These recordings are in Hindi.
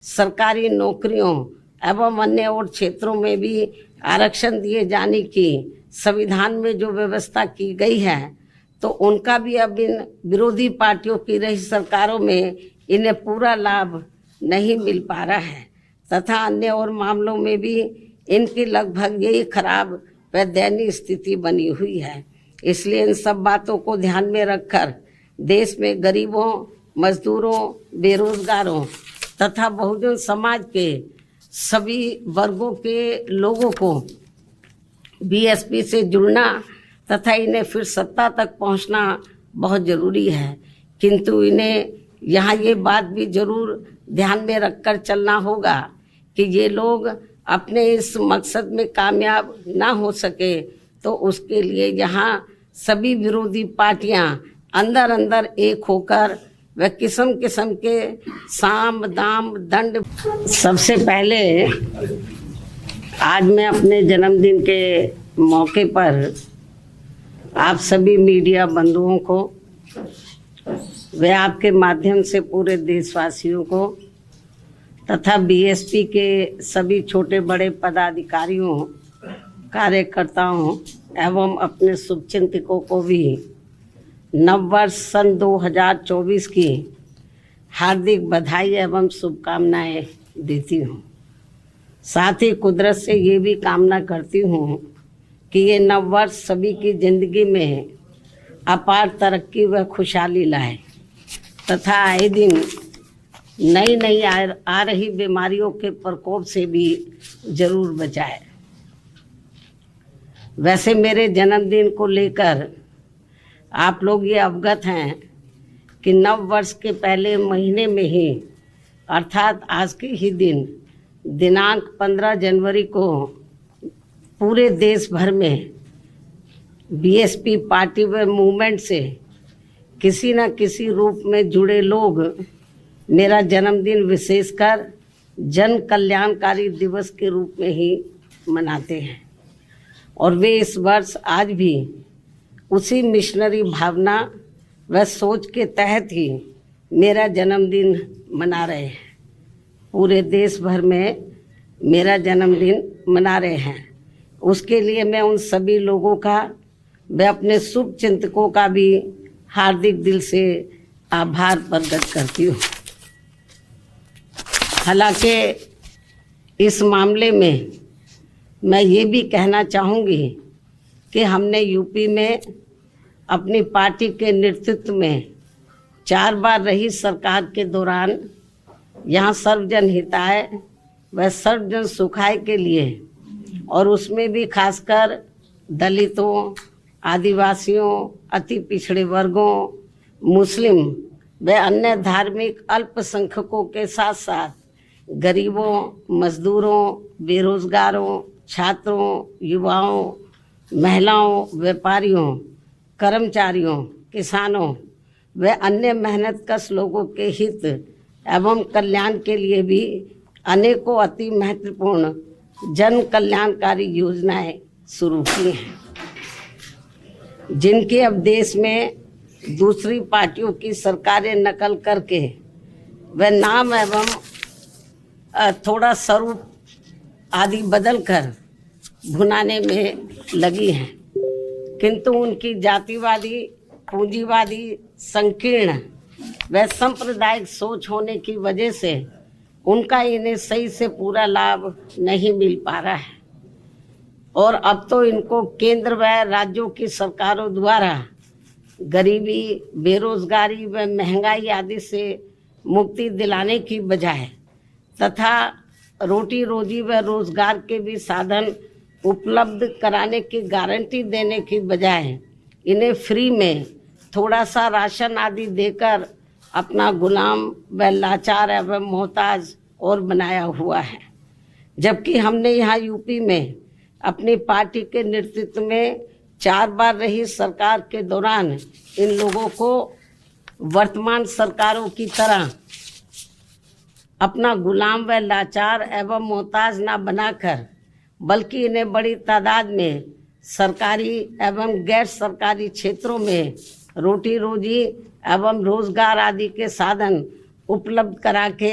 सरकारी नौकरियों एवं अन्य और क्षेत्रों में भी आरक्षण दिए जाने की संविधान में जो व्यवस्था की गई है, तो उनका भी अब इन विरोधी पार्टियों की रही सरकारों में इन्हें पूरा लाभ नहीं मिल पा रहा है तथा अन्य और मामलों में भी इनकी लगभग यही खराब व दयनीय स्थिति बनी हुई है। इसलिए इन सब बातों को ध्यान में रखकर देश में गरीबों, मजदूरों, बेरोजगारों तथा बहुजन समाज के सभी वर्गों के लोगों को बीएसपी से जुड़ना तथा इन्हें फिर सत्ता तक पहुंचना बहुत ज़रूरी है। किंतु इन्हें यहाँ ये बात भी ज़रूर ध्यान में रखकर चलना होगा कि ये लोग अपने इस मकसद में कामयाब ना हो सके, तो उसके लिए यहाँ सभी विरोधी पार्टियाँ अंदर अंदर एक होकर व किस्म किस्म के साम दाम दंड। सबसे पहले आज मैं अपने जन्मदिन के मौके पर आप सभी मीडिया बंधुओं को व आपके माध्यम से पूरे देशवासियों को तथा बीएसपी के सभी छोटे बड़े पदाधिकारियों, कार्यकर्ताओं एवं अपने शुभचिंतकों को भी नववर्ष सन 2024 की हार्दिक बधाई एवं शुभकामनाएं देती हूँ। साथ ही कुदरत से ये भी कामना करती हूँ कि ये नववर्ष सभी की ज़िंदगी में अपार तरक्की व खुशहाली लाए तथा आए दिन नई नई आ रही बीमारियों के प्रकोप से भी ज़रूर बचाए। वैसे मेरे जन्मदिन को लेकर आप लोग ये अवगत हैं कि नव वर्ष के पहले महीने में ही अर्थात आज के ही दिन दिनांक 15 जनवरी को पूरे देश भर में बीएसपी पार्टी व मूवमेंट से किसी न किसी रूप में जुड़े लोग मेरा जन्मदिन विशेषकर जन कल्याणकारी दिवस के रूप में ही मनाते हैं और वे इस वर्ष आज भी उसी मिशनरी भावना व सोच के तहत ही मेरा जन्मदिन मना रहे हैं। पूरे देश भर में मेरा जन्मदिन मना रहे हैं। उसके लिए मैं उन सभी लोगों का व अपने शुभ चिंतकों का भी हार्दिक दिल से आभार प्रकट करती हूँ। हालांकि इस मामले में मैं ये भी कहना चाहूँगी कि हमने यूपी में अपनी पार्टी के नेतृत्व में 4 बार रही सरकार के दौरान यहाँ सर्वजन हिताय व सर्वजन सुखाय के लिए और उसमें भी खासकर दलितों, आदिवासियों, अति पिछड़े वर्गों, मुस्लिम व अन्य धार्मिक अल्पसंख्यकों के साथ साथ गरीबों, मजदूरों, बेरोजगारों, छात्रों, युवाओं, महिलाओं, व्यापारियों, कर्मचारियों, किसानों व अन्य मेहनतकश लोगों के हित एवं कल्याण के लिए भी अनेकों अति महत्वपूर्ण जन कल्याणकारी योजनाएं शुरू की हैं, जिनकी अब देश में दूसरी पार्टियों की सरकारें नकल करके व नाम एवं थोड़ा स्वरूप आदि बदलकर भुनाने में लगी हैं। किंतु उनकी जातिवादी, पूंजीवादी, संकीर्ण व सांप्रदायिक सोच होने की वजह से उनका इन्हें सही से पूरा लाभ नहीं मिल पा रहा है और अब तो इनको केंद्र व राज्यों की सरकारों द्वारा गरीबी, बेरोजगारी व महंगाई आदि से मुक्ति दिलाने की बजाय तथा रोटी रोजी व रोजगार के भी साधन उपलब्ध कराने की गारंटी देने की बजाय इन्हें फ्री में थोड़ा सा राशन आदि देकर अपना गुलाम व लाचार एवं मोहताज और बनाया हुआ है। जबकि हमने यहाँ यूपी में अपनी पार्टी के नेतृत्व में 4 बार रही सरकार के दौरान इन लोगों को वर्तमान सरकारों की तरह अपना गुलाम व लाचार एवं मोहताज ना बनाकर बल्कि इन्हें बड़ी तादाद में सरकारी एवं गैर सरकारी क्षेत्रों में रोटी रोजी एवं रोजगार आदि के साधन उपलब्ध करा के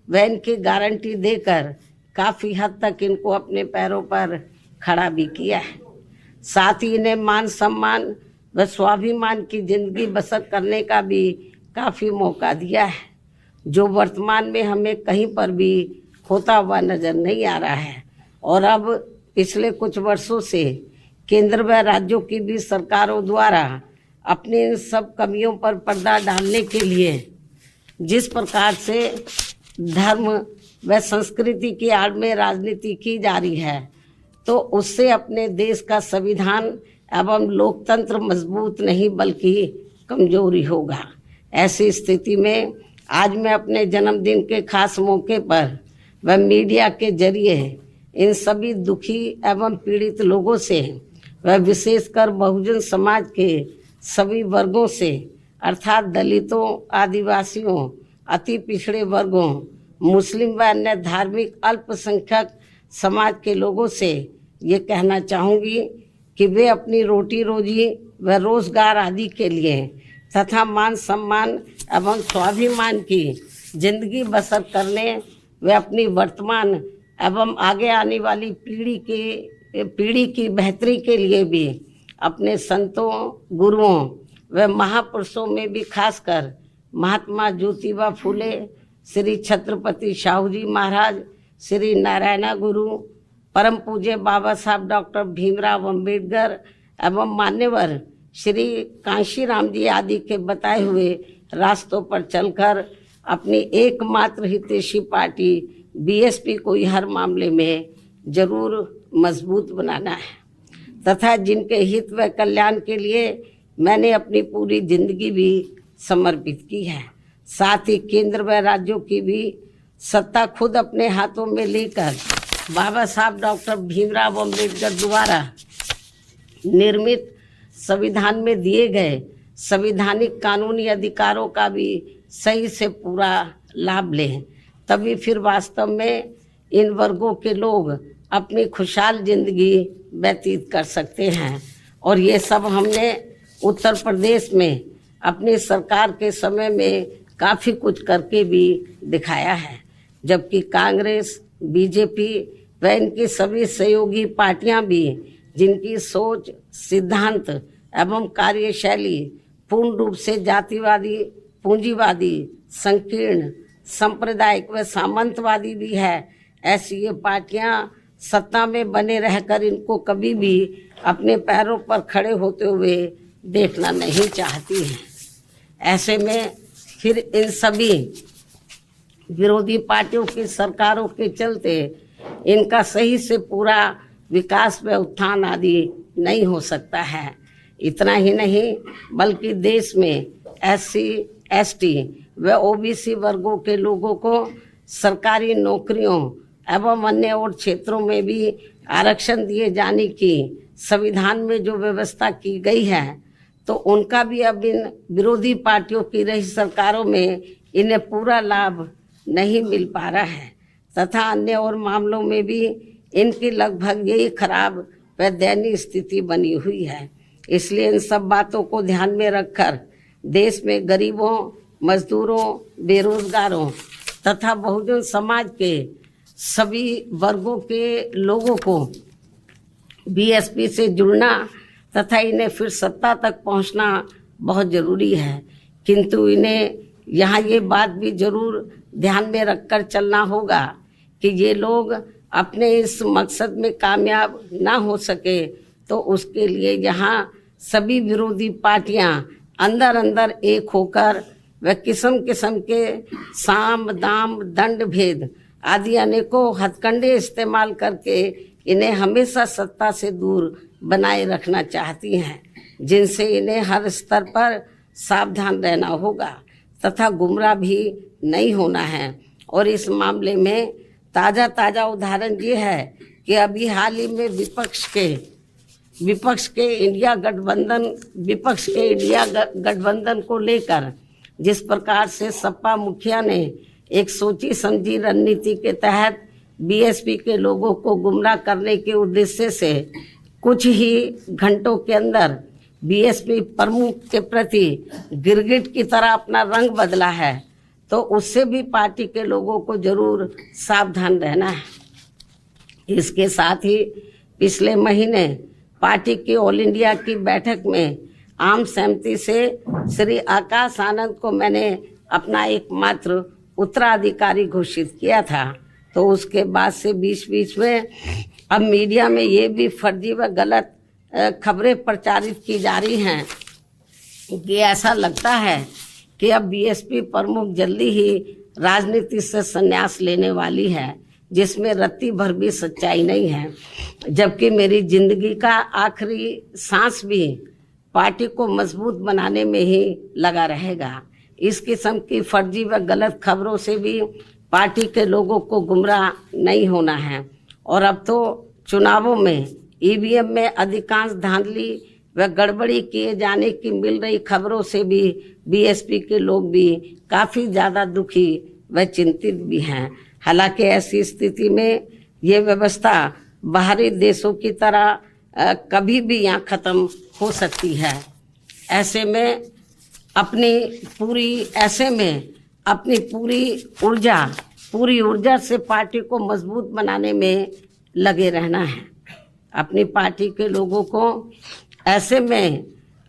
व इनकी गारंटी देकर काफ़ी हद तक इनको अपने पैरों पर खड़ा भी किया है। साथ ही इन्हें मान सम्मान व स्वाभिमान की जिंदगी बसर करने का भी काफ़ी मौका दिया है, जो वर्तमान में हमें कहीं पर भी होता हुआ नज़र नहीं आ रहा है। और अब पिछले कुछ वर्षों से केंद्र व राज्यों की भी सरकारों द्वारा अपनी इन सब कमियों पर पर्दा डालने के लिए जिस प्रकार से धर्म व संस्कृति की आड़ में राजनीति की जा रही है, तो उससे अपने देश का संविधान एवं लोकतंत्र मजबूत नहीं बल्कि कमजोरी होगा। ऐसी स्थिति में आज मैं अपने जन्मदिन के खास मौके पर व मीडिया के जरिए इन सभी दुखी एवं पीड़ित लोगों से व विशेषकर बहुजन समाज के सभी वर्गों से अर्थात दलितों, आदिवासियों, अति पिछड़े वर्गों, मुस्लिम व अन्य धार्मिक अल्पसंख्यक समाज के लोगों से ये कहना चाहूँगी कि वे अपनी रोटी रोजी व रोजगार आदि के लिए तथा मान सम्मान एवं स्वाभिमान की जिंदगी बसर करने वे अपनी वर्तमान एवं आगे आने वाली पीढ़ी की बेहतरी के लिए भी अपने संतों, गुरुओं व महापुरुषों में भी खासकर महात्मा ज्योतिबा फूले, श्री छत्रपति शाहू जी महाराज, श्री नारायण गुरु, परम पूज्य बाबा साहब डॉक्टर भीमराव अंबेडकर एवं मान्यवर श्री कांशीराम जी आदि के बताए हुए रास्तों पर चलकर अपनी एकमात्र हितैषी पार्टी बीएसपी को हर मामले में जरूर मजबूत बनाना है तथा जिनके हित व कल्याण के लिए मैंने अपनी पूरी जिंदगी भी समर्पित की है। साथ ही केंद्र व राज्यों की भी सत्ता खुद अपने हाथों में लेकर बाबा साहब डॉक्टर भीमराव अंबेडकर द्वारा निर्मित संविधान में दिए गए संवैधानिक कानूनी अधिकारों का भी सही से पूरा लाभ लें, तभी फिर वास्तव में इन वर्गों के लोग अपनी खुशहाल जिंदगी व्यतीत कर सकते हैं। और ये सब हमने उत्तर प्रदेश में अपनी सरकार के समय में काफ़ी कुछ करके भी दिखाया है, जबकि कांग्रेस, बीजेपी व इनकी सभी सहयोगी पार्टियां भी जिनकी सोच, सिद्धांत एवं कार्यशैली पूर्ण रूप से जातिवादी, पूंजीवादी, संकीर्ण, सांप्रदायिक व सामंतवादी भी है, ऐसी ये पार्टियां सत्ता में बने रहकर इनको कभी भी अपने पैरों पर खड़े होते हुए देखना नहीं चाहती हैं। ऐसे में फिर इन सभी विरोधी पार्टियों की सरकारों के चलते इनका सही से पूरा विकास व उत्थान आदि नहीं हो सकता है। इतना ही नहीं बल्कि देश में SC, ST व OBC वर्गों के लोगों को सरकारी नौकरियों एवं अन्य और क्षेत्रों में भी आरक्षण दिए जाने की संविधान में जो व्यवस्था की गई है, तो उनका भी अब इन विरोधी पार्टियों की रही सरकारों में इन्हें पूरा लाभ नहीं मिल पा रहा है तथा अन्य और मामलों में भी इनकी लगभग यही खराब व दयनीय स्थिति बनी हुई है। इसलिए इन सब बातों को ध्यान में रखकर देश में गरीबों, मजदूरों, बेरोजगारों तथा बहुजन समाज के सभी वर्गों के लोगों को बीएसपी से जुड़ना तथा इन्हें फिर सत्ता तक पहुंचना बहुत ज़रूरी है। किंतु इन्हें यहाँ ये बात भी जरूर ध्यान में रखकर चलना होगा कि ये लोग अपने इस मकसद में कामयाब ना हो सके, तो उसके लिए यहाँ सभी विरोधी पार्टियाँ अंदर अंदर एक होकर व किस्म किस्म के साम, दाम, दंड भेद आदि अनेकों हथकंडे इस्तेमाल करके इन्हें हमेशा सत्ता से दूर बनाए रखना चाहती हैं, जिनसे इन्हें हर स्तर पर सावधान रहना होगा तथा गुमराह भी नहीं होना है। और इस मामले में ताज़ा उदाहरण ये है कि अभी हाल ही में विपक्ष के इंडिया गठबंधन को लेकर जिस प्रकार से सपा मुखिया ने एक सोची समझी रणनीति के तहत बीएसपी के लोगों को गुमराह करने के उद्देश्य से कुछ ही घंटों के अंदर बीएसपी प्रमुख के प्रति गिरगिट की तरह अपना रंग बदला है, तो उससे भी पार्टी के लोगों को जरूर सावधान रहना है। इसके साथ ही पिछले महीने पार्टी की ऑल इंडिया की बैठक में आम सहमति से श्री आकाश आनंद को मैंने अपना एकमात्र उत्तराधिकारी घोषित किया था। तो उसके बाद से बीच बीच में अब मीडिया में ये भी फर्जी व गलत खबरें प्रचारित की जा रही हैं कि ऐसा लगता है कि अब बीएसपी प्रमुख जल्दी ही राजनीति से संन्यास लेने वाली है, जिसमें रत्ती भर भी सच्चाई नहीं है। जबकि मेरी जिंदगी का आखिरी सांस भी पार्टी को मजबूत बनाने में ही लगा रहेगा। इस किस्म की फर्जी व गलत खबरों से भी पार्टी के लोगों को गुमराह नहीं होना है। और अब तो चुनावों में ईवीएम में अधिकांश धांधली व गड़बड़ी किए जाने की मिल रही खबरों से भी बीएसपी के लोग भी काफ़ी ज़्यादा दुखी व चिंतित भी हैं। हालांकि ऐसी स्थिति में ये व्यवस्था बाहरी देशों की तरह कभी भी यहाँ ख़त्म हो सकती है। ऐसे में अपनी पूरी ऊर्जा से पार्टी को मजबूत बनाने में लगे रहना है। अपनी पार्टी के लोगों को ऐसे में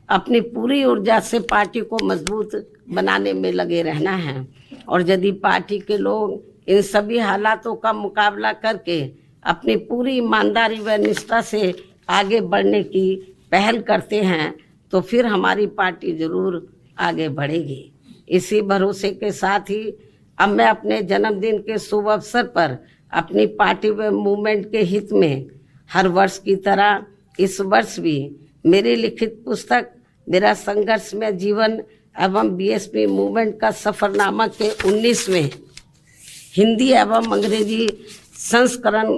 अपनी पूरी ऊर्जा से पार्टी को मजबूत बनाने में लगे रहना है। और यदि पार्टी के लोग इन सभी हालातों का मुकाबला करके अपनी पूरी ईमानदारी व निष्ठा से आगे बढ़ने की पहल करते हैं तो फिर हमारी पार्टी जरूर आगे बढ़ेगी। इसी भरोसे के साथ ही अब मैं अपने जन्मदिन के शुभ अवसर पर अपनी पार्टी व मूवमेंट के हित में हर वर्ष की तरह इस वर्ष भी मेरी लिखित पुस्तक मेरा संघर्षमय जीवन एवं बीएसपी मूवमेंट का सफरनामा के 19वें हिंदी एवं अंग्रेजी संस्करण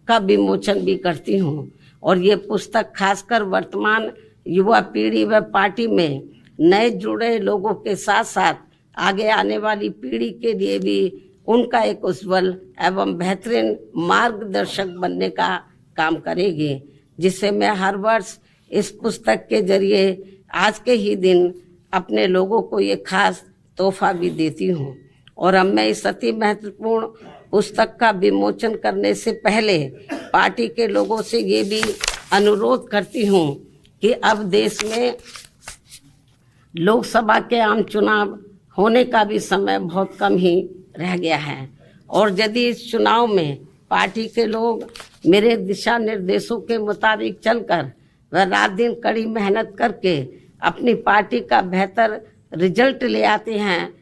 का विमोचन भी करती हूँ। और ये पुस्तक खासकर वर्तमान युवा पीढ़ी व पार्टी में नए जुड़े लोगों के साथ साथ आगे आने वाली पीढ़ी के लिए भी उनका एक उज्जवल एवं बेहतरीन मार्गदर्शक बनने का काम करेगी, जिससे मैं हर वर्ष इस पुस्तक के जरिए आज के ही दिन अपने लोगों को ये खास तोहफा भी देती हूँ। और अब मैं इस अति महत्वपूर्ण पुस्तक का विमोचन करने से पहले पार्टी के लोगों से ये भी अनुरोध करती हूँ कि अब देश में लोकसभा के आम चुनाव होने का भी समय बहुत कम ही रह गया है। और यदि इस चुनाव में पार्टी के लोग मेरे दिशा निर्देशों के मुताबिक चलकर व रात दिन कड़ी मेहनत करके अपनी पार्टी का बेहतर रिजल्ट ले आते हैं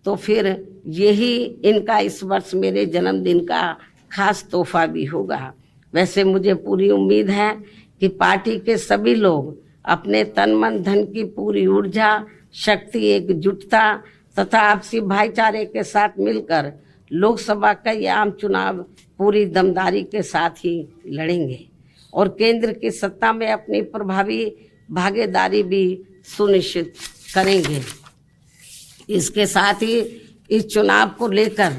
तो फिर यही इनका इस वर्ष मेरे जन्मदिन का खास तोहफा भी होगा। वैसे मुझे पूरी उम्मीद है कि पार्टी के सभी लोग अपने तन मन धन की पूरी ऊर्जा, शक्ति, एकजुटता तथा आपसी भाईचारे के साथ मिलकर लोकसभा का ये आम चुनाव पूरी दमदारी के साथ ही लड़ेंगे और केंद्र की सत्ता में अपनी प्रभावी भागीदारी भी सुनिश्चित करेंगे। इसके साथ ही इस चुनाव को लेकर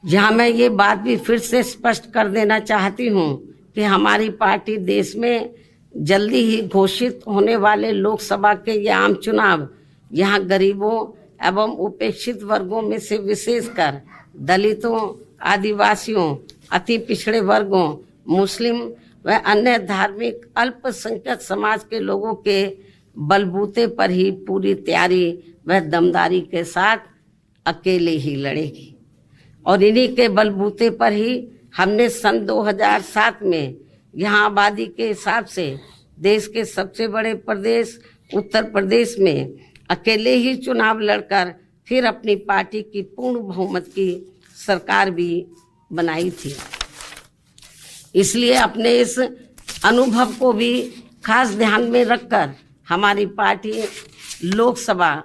जहां मैं ये बात भी फिर से स्पष्ट कर देना चाहती हूं कि हमारी पार्टी देश में जल्दी ही घोषित होने वाले लोकसभा के ये आम चुनाव यहाँ गरीबों एवं उपेक्षित वर्गों में से विशेषकर दलितों, आदिवासियों, अति पिछड़े वर्गों, मुस्लिम व अन्य धार्मिक अल्पसंख्यक समाज के लोगों के बलबूते पर ही पूरी तैयारी व दमदारी के साथ अकेले ही लड़ेगी। और इन्हीं के बलबूते पर ही हमने सन 2007 में यहाँ आबादी के हिसाब से देश के सबसे बड़े प्रदेश उत्तर प्रदेश में अकेले ही चुनाव लड़कर फिर अपनी पार्टी की पूर्ण बहुमत की सरकार भी बनाई थी। इसलिए अपने इस अनुभव को भी खास ध्यान में रखकर हमारी पार्टी लोकसभा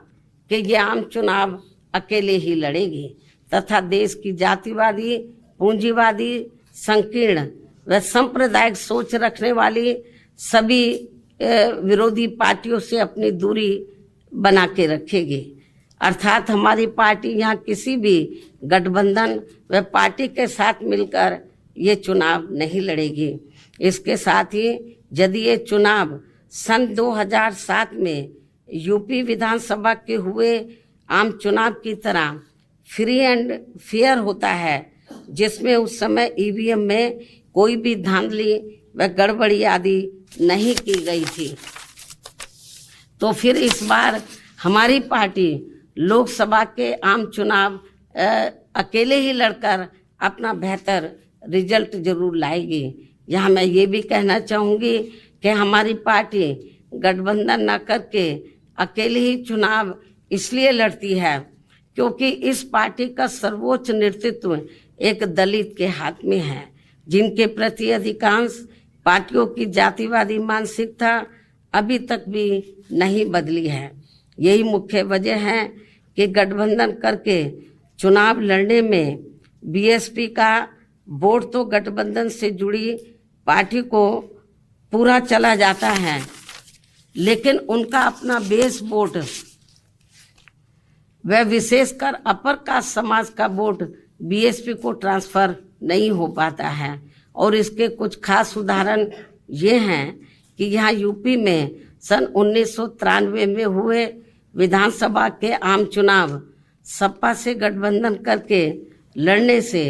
के ये आम चुनाव अकेले ही लड़ेगी तथा देश की जातिवादी, पूंजीवादी, संकीर्ण व सांप्रदायिक सोच रखने वाली सभी विरोधी पार्टियों से अपनी दूरी बना के रखेगी। अर्थात हमारी पार्टी यहाँ किसी भी गठबंधन व पार्टी के साथ मिलकर ये चुनाव नहीं लड़ेगी। इसके साथ ही यदि ये चुनाव सन 2007 में यूपी विधानसभा के हुए आम चुनाव की तरह फ्री एंड फेयर होता है, जिसमें उस समय ईवीएम में कोई भी धांधली व गड़बड़ी आदि नहीं की गई थी। तो फिर इस बार हमारी पार्टी लोकसभा के आम चुनाव अकेले ही लड़कर अपना बेहतर रिजल्ट जरूर लाएगी। यहाँ मैं ये भी कहना चाहूँगी कि हमारी पार्टी गठबंधन न करके अकेले ही चुनाव इसलिए लड़ती है क्योंकि इस पार्टी का सर्वोच्च नेतृत्व एक दलित के हाथ में है, जिनके प्रति अधिकांश पार्टियों की जातिवादी मानसिकता अभी तक भी नहीं बदली है। यही मुख्य वजह है कि गठबंधन करके चुनाव लड़ने में बीएसपी का वोट तो गठबंधन से जुड़ी पार्टी को पूरा चला जाता है, लेकिन उनका अपना बेस वोट वह विशेषकर अपर कास्ट समाज का वोट बीएसपी को ट्रांसफर नहीं हो पाता है। और इसके कुछ खास उदाहरण ये हैं कि यहाँ यूपी में सन 1993 में हुए विधानसभा के आम चुनाव सपा से गठबंधन करके लड़ने से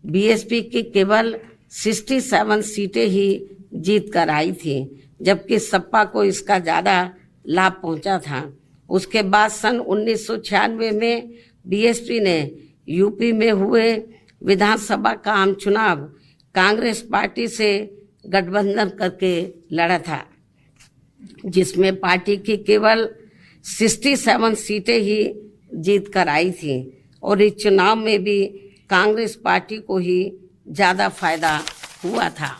बीएसपी की केवल 67 सीटें ही जीत कर आई थी, जबकि सपा को इसका ज़्यादा लाभ पहुंचा था। उसके बाद सन 1996 में बीएसपी ने यूपी में हुए विधानसभा का आम चुनाव कांग्रेस पार्टी से गठबंधन करके लड़ा था, जिसमें पार्टी की केवल 67 सीटें ही जीत कर आई थी और इस चुनाव में भी कांग्रेस पार्टी को ही ज़्यादा फायदा हुआ था।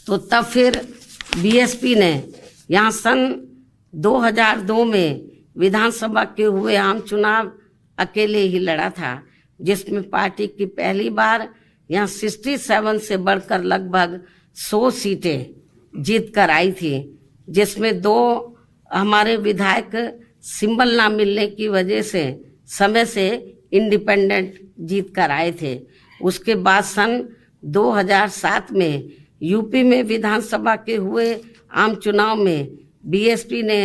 तो तब फिर बीएसपी ने यहाँ सन 2002 में विधानसभा के हुए आम चुनाव अकेले ही लड़ा था, जिसमें पार्टी की पहली बार यहाँ 67 से बढ़कर लगभग 100 सीटें जीत कर आई थी, जिसमें 2 हमारे विधायक सिंबल ना मिलने की वजह से समय से इंडिपेंडेंट जीत कर आए थे। उसके बाद सन 2007 में यूपी में विधानसभा के हुए आम चुनाव में बीएसपी ने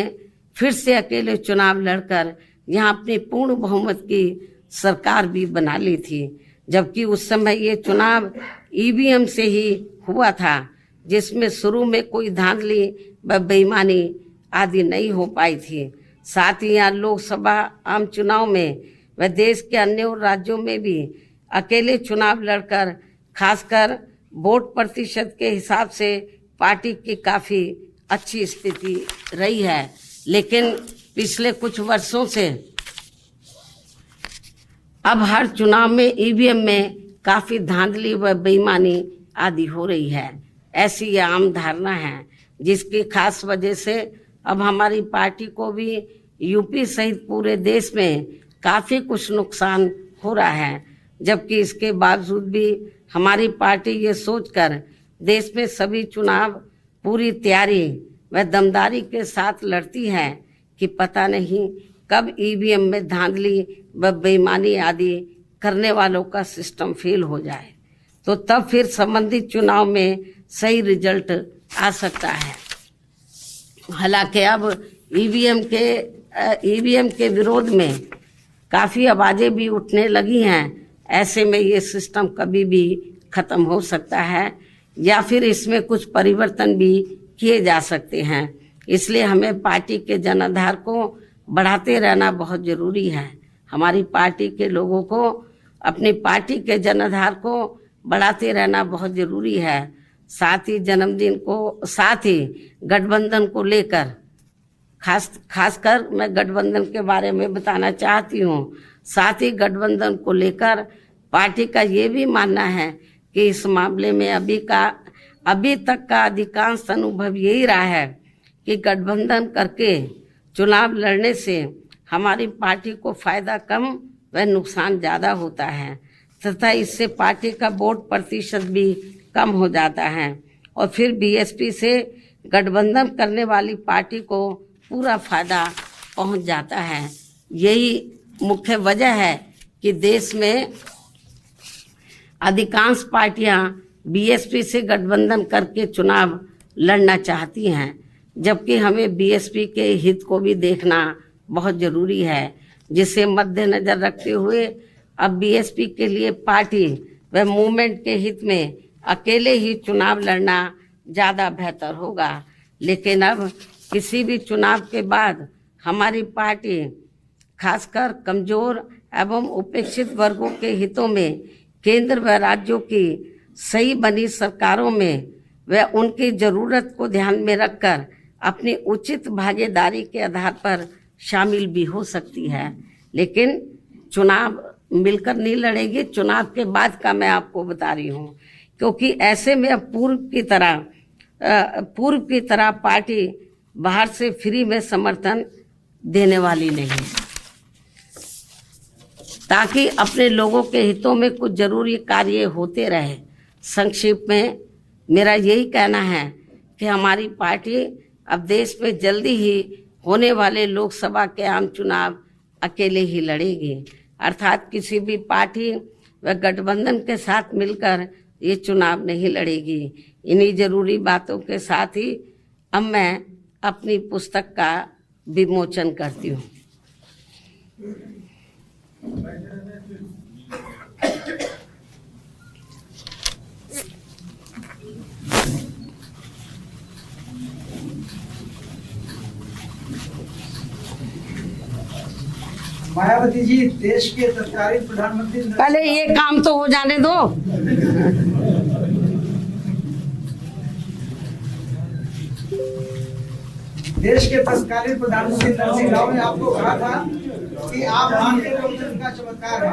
फिर से अकेले चुनाव लड़कर यहाँ अपनी पूर्ण बहुमत की सरकार भी बना ली थी, जबकि उस समय ये चुनाव ईवीएम से ही हुआ था, जिसमें शुरू में कोई धांधली व बेईमानी आदि नहीं हो पाई थी। साथ ही यहाँ लोकसभा आम चुनाव में व देश के अन्य राज्यों में भी अकेले चुनाव लड़कर खासकर वोट प्रतिशत के हिसाब से पार्टी की काफ़ी अच्छी स्थिति रही है। लेकिन पिछले कुछ वर्षों से अब हर चुनाव में ईवीएम में काफ़ी धांधली व बेईमानी आदि हो रही है, ऐसी ये आम धारणा है, जिसकी खास वजह से अब हमारी पार्टी को भी यूपी सहित पूरे देश में काफ़ी कुछ नुकसान हो रहा है। जबकि इसके बावजूद भी हमारी पार्टी ये सोचकर देश में सभी चुनाव पूरी तैयारी व दमदारी के साथ लड़ती है कि पता नहीं कब ईवीएम में धांधली व बेईमानी आदि करने वालों का सिस्टम फेल हो जाए, तो तब फिर संबंधित चुनाव में सही रिजल्ट आ सकता है। हालांकि अब ईवीएम के विरोध में काफ़ी आवाज़ें भी उठने लगी हैं। ऐसे में ये सिस्टम कभी भी ख़त्म हो सकता है या फिर इसमें कुछ परिवर्तन भी किए जा सकते हैं। इसलिए हमें पार्टी के जनाधार को बढ़ाते रहना बहुत ज़रूरी है। हमारी पार्टी के लोगों को अपनी पार्टी के जनाधार को बढ़ाते रहना बहुत ज़रूरी है। साथ ही गठबंधन को लेकर खासकर मैं गठबंधन के बारे में बताना चाहती हूँ। साथ ही गठबंधन को लेकर पार्टी का ये भी मानना है कि इस मामले में अभी तक का अधिकांश अनुभव यही रहा है कि गठबंधन करके चुनाव लड़ने से हमारी पार्टी को फायदा कम व नुकसान ज़्यादा होता है तथा इससे पार्टी का वोट प्रतिशत भी कम हो जाता है और फिर बीएसपी से गठबंधन करने वाली पार्टी को पूरा फायदा पहुंच जाता है। यही मुख्य वजह है कि देश में अधिकांश पार्टियां बीएसपी से गठबंधन करके चुनाव लड़ना चाहती हैं, जबकि हमें बीएसपी के हित को भी देखना बहुत ज़रूरी है। जिसे मद्देनजर रखते हुए अब बीएसपी के लिए पार्टी व मूवमेंट के हित में अकेले ही चुनाव लड़ना ज़्यादा बेहतर होगा। लेकिन अब किसी भी चुनाव के बाद हमारी पार्टी खासकर कमजोर एवं उपेक्षित वर्गों के हितों में केंद्र व राज्यों की सही बनी सरकारों में व उनकी ज़रूरत को ध्यान में रखकर अपनी उचित भागीदारी के आधार पर शामिल भी हो सकती है। लेकिन चुनाव मिलकर नहीं लड़ेगी, चुनाव के बाद का मैं आपको बता रही हूँ, क्योंकि ऐसे में अब पूर्व की तरह पार्टी बाहर से फ्री में समर्थन देने वाली नहीं, ताकि अपने लोगों के हितों में कुछ जरूरी कार्य होते रहे। संक्षिप्त में मेरा यही कहना है कि हमारी पार्टी अब देश में जल्दी ही होने वाले लोकसभा के आम चुनाव अकेले ही लड़ेगी, अर्थात किसी भी पार्टी व गठबंधन के साथ मिलकर ये चुनाव नहीं लड़ेगी। इन्हीं जरूरी बातों के साथ ही अब मैं अपनी पुस्तक का विमोचन करती हूँ। मायावती जी, देश के तत्कालीन प्रधानमंत्री पहले ये काम तो हो जाने दो। देश के तत्कालीन प्रधानमंत्री नरसिंह राव ने आपको कहा था कि आप मानते लोकतंत्र का चमत्कार है।